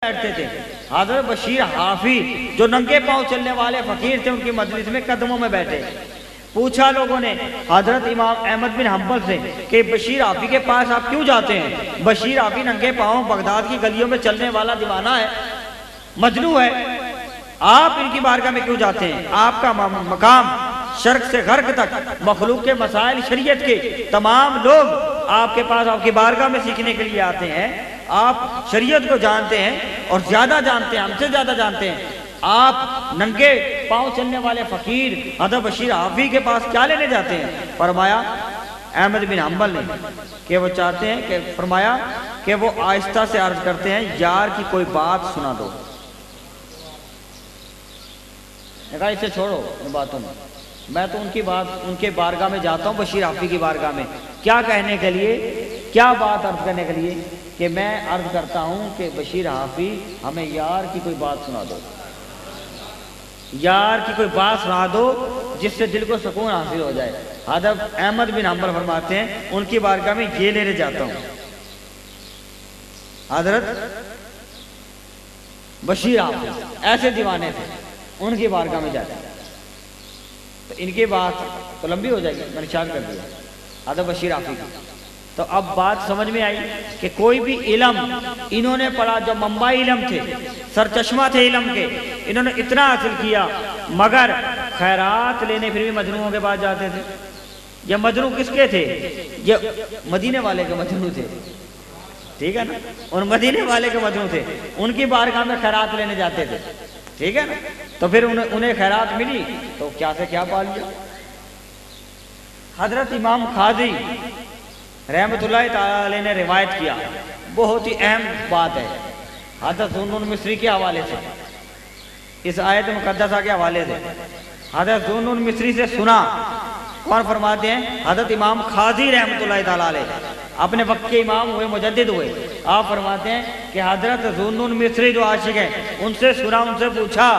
بیٹھتے تھے. حضرت بشیر حافی جو ننگے پاؤں چلنے والے فقیر تھے ان کی مجلس میں قدموں میں بیٹھے. پوچھا لوگوں نے حضرت امام احمد بن حنبل سے کہ بشیر حافی کے پاس آپ کیوں جاتے ہیں؟ بشیر حافی ننگے پاؤں بغداد کی گلیوں میں چلنے والا دیوانہ ہے، مجنون ہے، آپ ان کی بارگاہ میں کیوں جاتے ہیں؟ آپ کا مقام شرق سے غرب تک مخلوق کے مسائل شریعت کے تمام لوگ آپ کے پاس آپ کی بارگاہ میں سیکھنے کے لیے آتے ہیں. آپ شریعت کو جانتے ہیں اور زیادہ جانتے ہیں، ہم سے زیادہ جانتے ہیں. آپ ننگے پاؤں چلنے والے فقیر حضرت بشیر حافی کے پاس کیا لینے جاتے ہیں؟ فرمایا احمد بن حنبل نے کہ وہ چاہتے ہیں کہ فرمایا کہ وہ آہستہ سے عرض کرتے ہیں یار کی کوئی بات سنا دو. نے کہا اسے چھوڑو ان باتوں میں تو ان کی بات ان کے بارگاہ میں جاتا ہوں، بشیر حافی کی بارگاہ میں کیا کہنے کے لیے، کیا بات عرض کرنے کے لیے کہ میں عرض کرتا ہوں کہ بشیر حافی ہمیں یار کی کوئی بات سنا دو، یار کی کوئی بات سنا دو جس سے دل کو سکون حاصل ہو جائے. حضرت احمد بن حنبل فرماتے ہیں ان کی بارگاہ میں یہ لینے جاتا ہوں. حضرت بشیر حافی ایسے دیوانے تھے، ان کی بارگاہ میں جاتے ہیں تو ان کی بات تو لمبی ہو جائے گی، میں نے اشارہ کر دیا حضرت بشیر حافی کی. تو اب بات سمجھ میں آئی کہ کوئی بھی علم انہوں نے پڑھا جو منبع علم تھے، سرچشمہ تھے علم کے، انہوں نے اتنا حاصل کیا مگر خیرات لینے پھر بھی مجنونوں کے پاس جاتے تھے. یہ مجنون کس کے تھے؟ یہ مدینے والے کے مجنون تھے، ٹھیک ہے نا، ان مدینے والے کے مجنون تھے، ان کی بارگاہ میں خیرات لینے جاتے تھے، ٹھیک ہے نا. تو پھر انہیں خیرات ملی تو کیا سے کیا پا لیا. حضرت امام قاضی رحمت اللہ تعالی نے روایت کیا، بہت ہی اہم بات ہے، حضرت ذوالنون مصری کے حوالے سے، اس آیت مقدسہ کے حوالے سے. حضرت ذوالنون مصری سے سنا، کون فرماتے ہیں؟ حضرت امام قاضی رحمت اللہ تعالی اپنے وقت کے امام ہوئے، مجدد ہوئے. آپ فرماتے ہیں کہ حضرت ذوالنون مصری جو عاشق ہیں ان سے سنا، ان سے پوچھا،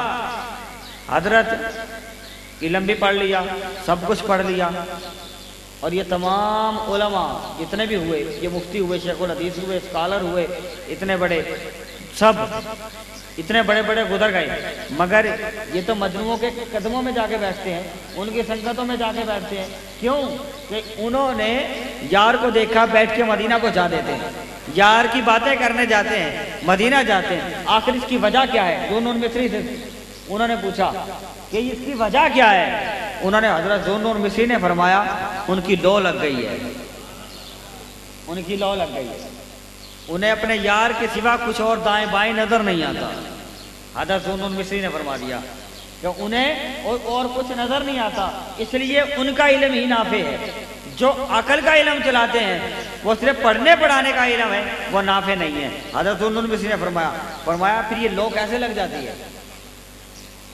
حضرت علم بھی پڑھ لیا، سب کچھ پڑھ لیا، اور یہ تمام علماء جتنے بھی ہوئے، یہ مفتی ہوئے، شیخ الحدیث ہوئے، اسکالر ہوئے، اتنے بڑے سب اتنے بڑے بڑے گزر گئے، مگر یہ تو مجنونوں کے قدموں میں جا کے بیٹھتے ہیں، ان کی سنگتوں میں جا کے بیٹھتے ہیں. کیوں؟ کہ انہوں نے یار کو دیکھا بیٹھ کے مدینہ کو جا دیتے ہیں، یار کی باتیں کرنے جاتے ہیں، مدینہ جاتے ہیں. آخر اس کی وجہ کیا ہے؟ ذوالنون مصری سے انہوں نے پوچھا کہ اس کی وجہ کیا ہے؟ انہوں نے حضرت ذوالنون مصری نے فرمایا ان کی لو لگ گئی ہے، ان کی لو لگ گئی ہے، انہیں اپنے یار کے سوا کچھ اور دائیں بائیں نظر نہیں آتا. حضرت ذوالنون مصری نے فرما دیا کہ انہیں اور کچھ نظر نہیں آتا، اس لیے ان کا علم ہی نافع ہے. جو عقل کا علم چلاتے ہیں وہ صرف پڑھنے پڑھانے کا علم ہے، وہ نافع نہیں ہے. حضرت ذوالنون مصری نے فرمایا پھر یہ لو کیسے لگ جاتی ہے؟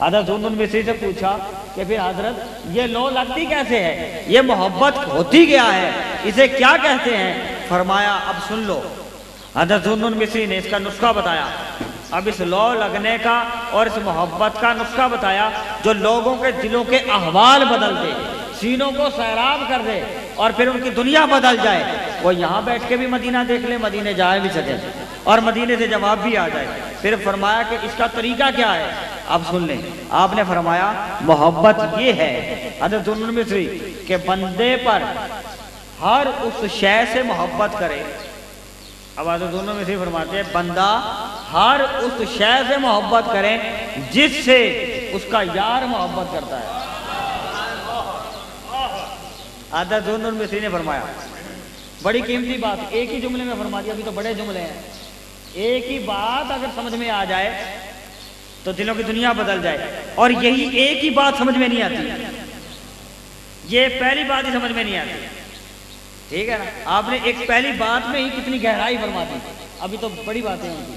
حضرت ذوالنون مصری سے پوچھا کہ پھر حضرت یہ لو لگتی کیسے ہے، یہ محبت ہوتی کیا ہے، اسے کیا کہتے ہیں؟ فرمایا اب سن لو. حضرت ذوالنون مصری نے اس کا نسخہ بتایا، اب اس لو لگنے کا اور اس محبت کا نسخہ بتایا جو لوگوں کے دلوں کے احوال بدل دے، سینوں کو سیراب کر دے اور پھر ان کی دنیا بدل جائے. وہ یہاں بیٹھ کے بھی مدینہ دیکھ لے، مدینے جائے بھی سکے اور مدینے سے جواب بھی آ جائے. پھر فرمایا کہ اس کا طریقہ کیا ہے؟ اب سن لیں. آپ نے فرمایا محبت یہ ہے حضرت ذوالنون مصری کہ بندے پر ہر اس شے سے محبت کرے. اب حضرت ذوالنون مصری فرماتے ہیں بندہ ہر اس شے سے محبت کرے جس سے اس کا یار محبت کرتا ہے. حضرت ذوالنون مصری نے فرمایا بڑی قیمتی بات، ایک ہی جملے میں فرما دیا، ابھی تو بڑے جملے ہیں. ایک ہی بات اگر سمجھ میں آ جائے تو دلوں کی دنیا بدل جائے، اور یہی ایک ہی بات سمجھ میں نہیں آتی، یہ پہلی بات ہی سمجھ میں نہیں آتی، ٹھیک ہے نا. آپ نے ایک پہلی بات میں ہی کتنی گہرائی فرما دی، ابھی تو بڑی باتیں ہوں گی،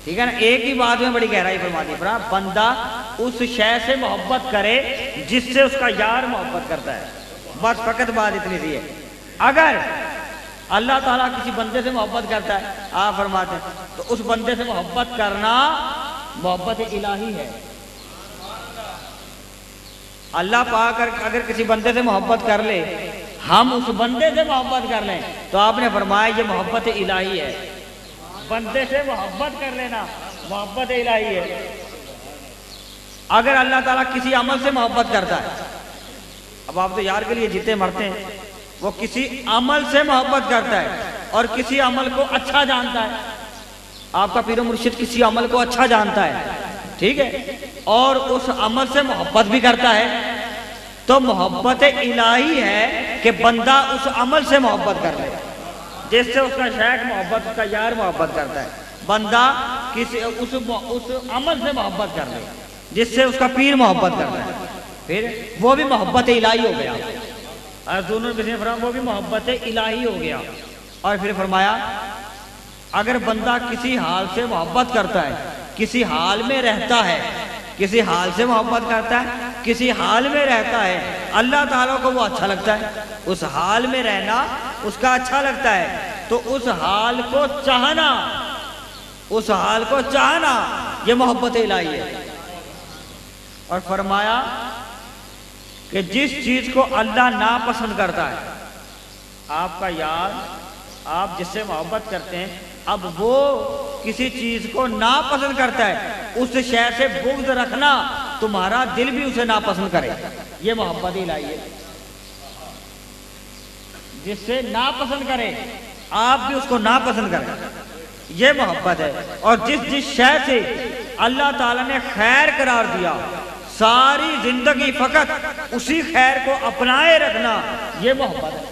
ٹھیک ہے نا. ایک ہی بات میں بڑی گہرائی فرما دی. بندہ اس شے سے محبت کرے جس سے اس کا یار محبت کرتا ہے، بس فقط بات اتنی سی ہے. اگر اللہ تعالیٰ کسی بندے سے محبت کرتا ہے، آپ فرماتے ہیں تو اس بندے سے محبت کرنا محبت الہی ہے. اللہ پاک اگر کسی بندے سے محبت کر لے، ہم اس بندے سے محبت کر لیں تو آپ نے فرمایا یہ محبت الہی ہے. بندے سے محبت کر لینا محبت الہی ہے۔ اگر اللہ تعالیٰ کسی عمل سے محبت کرتا ہے، اب آپ تو یار کے لیے جیتے مرتے ہیں، وہ کسی عمل سے محبت کرتا ہے اور کسی عمل کو اچھا جانتا ہے، آپ کا پیر و مرشد کسی عمل کو اچھا جانتا ہے، ٹھیک ہے، اور اس عمل سے محبت بھی کرتا ہے، تو محبت الہی ہے کہ بندہ اس عمل سے محبت کر لے، جس سے اس کا شیخ محبت، اس کا یار محبت کرتا ہے، بندہ اس عمل سے محبت کر لے جس سے اس کا پیر محبت کرتا ہے، پھر وہ بھی محبت الہی ہو گیا۔ دونوں وہ بھی محبت الہی ہو گیا۔ اور پھر فرمایا اگر بندہ کسی حال سے محبت کرتا ہے، کسی حال میں رہتا ہے، کسی حال سے محبت کرتا ہے، کسی حال میں رہتا ہے، اللہ تعالیٰ کو وہ اچھا لگتا ہے، اس حال میں رہنا اس کا اچھا لگتا ہے، تو اس حال کو چاہنا، اس حال کو چاہنا یہ محبت الہی ہے۔ اور فرمایا کہ جس چیز کو اللہ ناپسند کرتا ہے، آپ کا یار، آپ جس سے محبت کرتے ہیں، اب وہ کسی چیز کو ناپسند کرتا ہے، اس شے سے بغض رکھنا تمہارا دل بھی اسے ناپسند کرے، یہ محبت الہی ہے۔ جس سے ناپسند کرے آپ بھی اس کو ناپسند کریں، یہ محبت ہے۔ اور جس شے سے اللہ تعالیٰ نے خیر قرار دیا، ساری زندگی فقط اسی خیر کو اپنائے رکھنا، یہ محبت ہے۔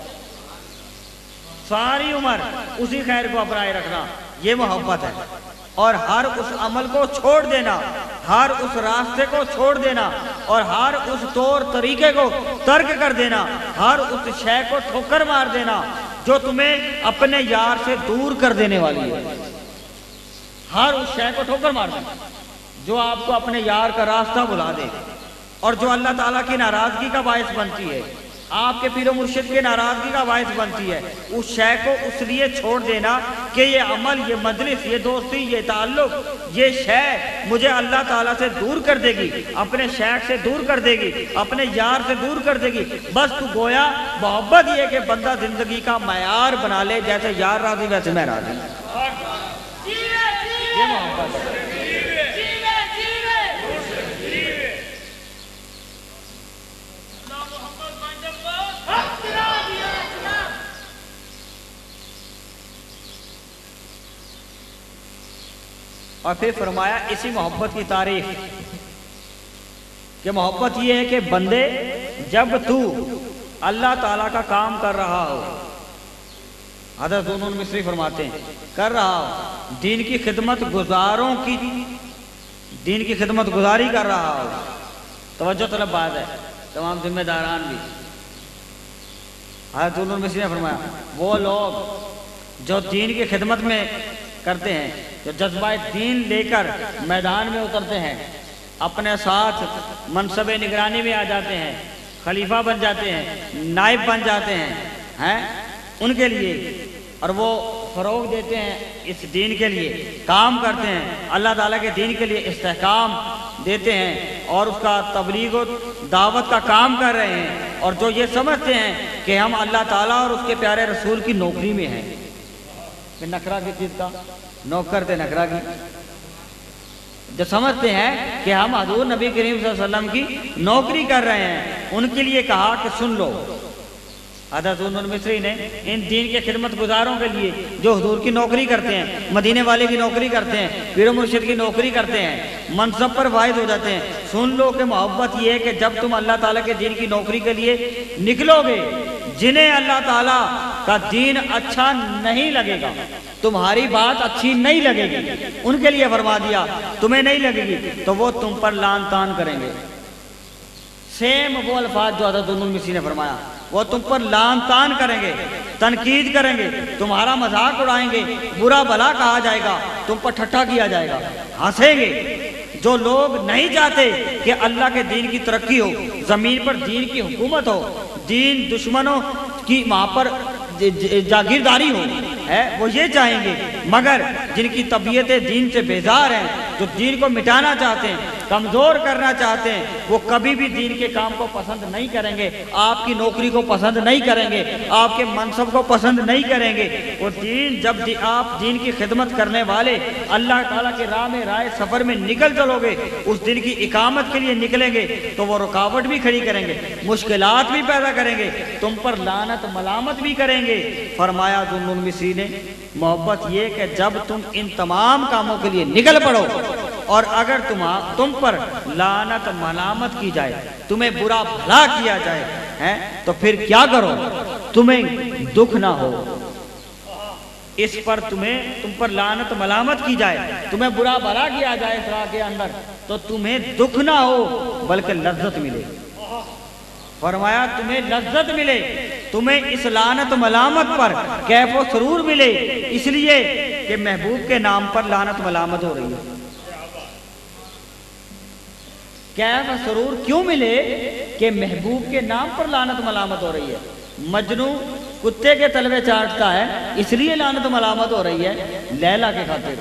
ساری عمر اسی خیر کو اپنائے رکھنا، یہ محبت ہے۔ اور ہر اس عمل کو چھوڑ دینا، ہر اس راستے کو چھوڑ دینا، اور ہر اس طور طریقے کو ترک کر دینا، ہر اس شے کو ٹھوکر مار دینا جو تمہیں اپنے یار سے دور کر دینے والی ہے۔ ہر اس شے کو ٹھوکر مار دینا جو آپ کو اپنے یار کا راستہ بلا دے، اور جو اللہ تعالیٰ کی ناراضگی کا باعث بنتی ہے، آپ کے پیر و مرشد کے ناراضگی کا باعث بنتی ہے، اس شے کو اس لیے چھوڑ دینا کہ یہ عمل، یہ مجلس، یہ دوستی، یہ تعلق، یہ شے مجھے اللہ تعالیٰ سے دور کر دے گی، اپنے شیخ سے دور کر دے گی، اپنے یار سے دور کر دے گی۔ بس تو گویا محبت یہ کہ بندہ زندگی کا معیار بنا لے، جیسے یار راضی ویسے میں راضی، یہ محبت ہے۔ اور پھر فرمایا اسی محبت کی تعریف کہ محبت یہ ہے کہ بندے جب تو اللہ تعالیٰ کا کام کر رہا ہو، حضرت ذوالنون مصری فرماتے ہیں کر رہا ہو، دین کی خدمت گزاروں کی، دین کی خدمت گزاری کر رہا ہو، توجہ طلب بات ہے، تمام ذمہ داران بھی۔ حضرت ذوالنون مصری نے فرمایا وہ لوگ جو دین کی خدمت میں کرتے ہیں، جو جذبہ دین لے کر میدان میں اترتے ہیں، اپنے ساتھ منصب نگرانی میں آ جاتے ہیں، خلیفہ بن جاتے ہیں، نائب بن جاتے ہیں ان کے لیے، اور وہ فروغ دیتے ہیں اس دین کے لیے، کام کرتے ہیں، اللہ تعالیٰ کے دین کے لیے استحکام دیتے ہیں اور اس کا تبلیغ و دعوت کا کام کر رہے ہیں، اور جو یہ سمجھتے ہیں کہ ہم اللہ تعالیٰ اور اس کے پیارے رسول کی نوکری میں ہیں، کہ نکرہ کی چیز کا نوکر تھے، نکرہ کی، جو سمجھتے ہیں کہ ہم حضور نبی کریم صلی اللہ علیہ وسلم کی نوکری کر رہے ہیں، ان کے لیے کہا کہ سن لو، حضرت ذوالنون مصری نے ان دین کے خدمت گزاروں کے لیے جو حضور کی نوکری کرتے ہیں، مدینے والے کی نوکری کرتے ہیں، پیر و مرشد کی نوکری کرتے ہیں، منصب پر فائز ہو جاتے ہیں، سن لو کہ محبت یہ ہے کہ جب تم اللہ تعالیٰ کے دین کی نوکری کے لیے نکلو گے، جنہیں اللہ تعالیٰ کا دین اچھا نہیں لگے گا، تمہاری بات اچھی نہیں لگے گی، ان کے لیے فرما دیا تمہیں نہیں لگے گی تو وہ تم پر لان تان کریں گے۔ سیم وہ الفاظ جو حضرت ذوالنون مصری نے فرمایا، وہ تم پر لان تان کریں گے، تنقید کریں گے، تمہارا مذاق اڑائیں گے، برا بھلا کہا جائے گا، تم پر ٹھٹھا کیا جائے گا، ہنسیں گے۔ جو لوگ نہیں چاہتے کہ اللہ کے دین کی ترقی ہو، زمین پر دین کی حکومت ہو، دین دشمنوں کی وہاں پر جاگیرداری ہو، وہ یہ چاہیں گے، مگر جن کی طبیعت دین سے بیزار ہیں، جو دین کو مٹانا چاہتے ہیں، کمزور کرنا چاہتے ہیں، وہ کبھی بھی دین کے کام کو پسند نہیں کریں گے، آپ کی نوکری کو پسند نہیں کریں گے، آپ کے منصب کو پسند نہیں کریں گے۔ وہ دین جب آپ دین کی خدمت کرنے والے اللہ تعالیٰ کے راہ میں رائے سفر میں نکل چلو گے، اس دن کی اقامت کے لیے نکلیں گے تو وہ رکاوٹ بھی کھڑی کریں گے، مشکلات بھی پیدا کریں گے، تم پر لعنت ملامت بھی کریں گے۔ فرمایا ذو النون مصری نے محبت یہ کہ جب تم ان تمام کاموں کے لیے نکل پڑو اور اگر تم پر لعنت ملامت کی جائے، تمہیں برا بھلا کیا جائے تو پھر کیا کرو؟ تمہیں دکھ نہ ہو اس پر، تم پر لعنت ملامت کی جائے، تمہیں برا بھلا کیا جائے اس راہ کے اندر تو تمہیں دکھ نہ ہو بلکہ لذت ملے۔ فرمایا تمہیں لذت ملے، تمہیں اس لعنت ملامت پر کیف و سرور ملے، اس لیے کہ محبوب کے نام پر لعنت ملامت ہو رہی ہے۔ کیف و سرور کیوں ملے؟ کہ محبوب کے نام پر لعنت ملامت ہو رہی ہے۔ مجنو کتے کے تلوے چاٹتا ہے اس لیے لعنت ملامت ہو رہی ہے لیلا کے خاطر،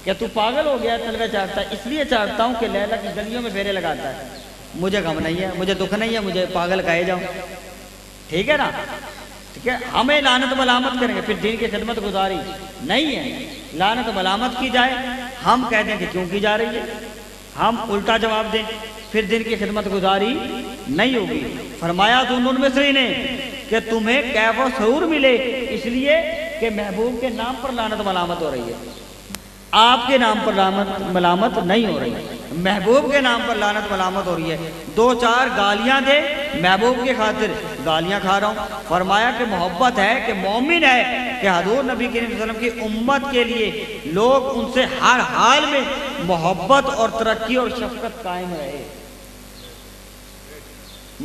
کہ تو پاگل ہو گیا، تلوے چاٹتا ہے اس لیے چاٹتا ہوں کہ لیلا کی گلیوں میں پھیرے لگاتا ہے، مجھے غم نہیں ہے، مجھے دکھ نہیں ہے، مجھے پاگل کہے جاؤں، ٹھیک ہے نا؟ ٹھیک ہے، ہمیں لعنت ملامت کریں گے، پھر دین کی خدمت گزاری نہیں ہے۔ لعنت ملامت کی جائے، ہم کہہ دیں کہ کیوں کی جا رہی ہے، ہم الٹا جواب دیں، پھر دین کی خدمت گزاری نہیں ہوگی۔ فرمایا ذو النون مصری نے کہ تمہیں کیف و سرور ملے اس لیے کہ محبوب کے نام پر لعنت ملامت ہو رہی ہے، آپ کے نام پر لعنت ملامت نہیں ہو رہی ہے، محبوب کے نام پر لعنت ملامت ہو رہی ہے۔ دو چار گالیاں دے محبوب کے خاطر گالیاں کھا رہا ہوں۔ فرمایا کہ محبت ہے کہ مومن ہے کہ حضور نبی کریم صلی اللہ علیہ وسلم کی امت کے لیے لوگ ان سے ہر حال میں محبت اور ترقی اور شفقت قائم رہے،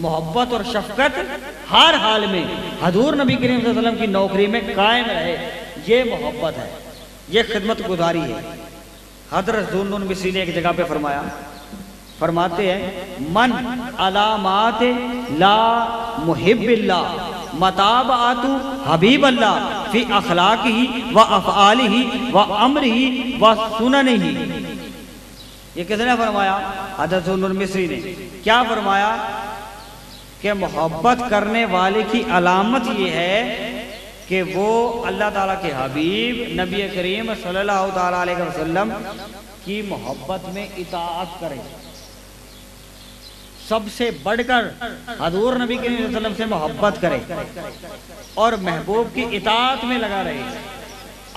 محبت اور شفقت ہر حال میں حضور نبی کریم صلی اللہ علیہ وسلم کی نوکری میں قائم رہے، یہ محبت ہے، یہ خدمت گزاری ہے۔ حضرت ذو النون مصری نے ایک جگہ پہ فرماتے ہیں من علامات لا محب اللہ متابعت حبیب اللہ فی اخلاقہ و افعالہ و امرہ و سننہ۔ یہ کس نے فرمایا؟ حضرت ذو النون مصری نے۔ کیا فرمایا؟ کہ محبت کرنے والے کی علامت یہ ہے کہ وہ اللہ تعالیٰ کے حبیب نبی کریم صلی اللہ تعالیٰ علیہ وسلم کی محبت میں اطاعت کرے، سب سے بڑھ کر حضور نبی کریم صلی اللہ علیہ وسلم سے محبت کرے اور محبوب کی اطاعت میں لگا رہے۔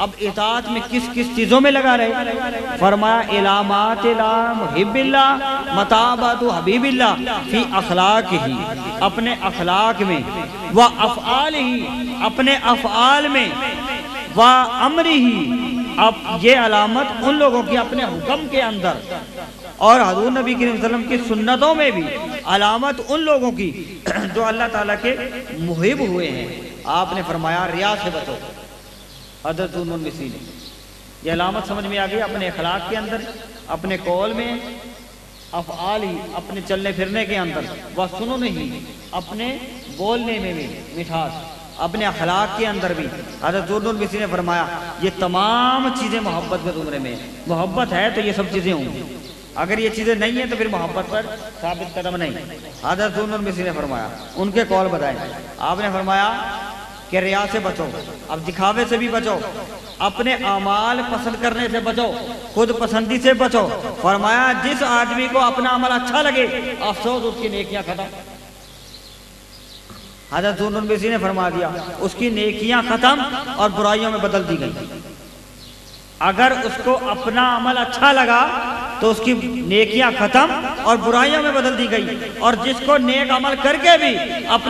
اب اطاعت میں کس کس چیزوں میں لگا رہے؟ فرمایا علامات لا محب اللہ متابعت حبیب اللہ فی اخلاقہ، اپنے اخلاق میں، و افعالہ، اپنے افعال میں، و امرہ، اب یہ علامت ان لوگوں کی اپنے حکم کے اندر، اور حضور نبی کریم صلی اللہ علیہ وسلم کی سنتوں میں بھی علامت ان لوگوں کی جو اللہ تعالیٰ کے محب ہوئے ہیں۔ آپ نے فرمایا ریا سے بچو۔ حضرت ذو النون مصری نے یہ علامت سمجھ میں آ گئی، اپنے اخلاق کے اندر، اپنے قول میں، افعال ہی، اپنے چلنے پھرنے کے اندر، وہ سنو نہیں، اپنے بولنے میں بھی مٹھاس، اپنے اخلاق کے اندر بھی۔ حضرت ذو النون مصری نے فرمایا یہ تمام چیزیں محبت کے زمرے میں، محبت ہے تو یہ سب چیزیں ہوں گی، اگر یہ چیزیں نہیں ہیں تو پھر محبت پر ثابت قدم نہیں۔ حضرت ذو النون مصری نے فرمایا، ان کے قول بتائیں، آپ نے فرمایا کہ ریا سے بچو، اب دکھاوے سے بھی بچو، اپنے اعمال پسند کرنے سے بچو، خود پسندی سے بچو۔ فرمایا جس آدمی کو اپنا عمل اچھا لگے افسوس اس کی نیکیاں ختم۔ حضرت ذو النون مصری نے فرما دیا اس کی نیکیاں ختم اور برائیوں میں بدل دی گئی۔ اگر اس کو اپنا عمل اچھا لگا تو اس کی نیکیاں ختم اور برائیوں میں بدل دی گئی، اور جس کو نیک عمل کر کے بھی اپنا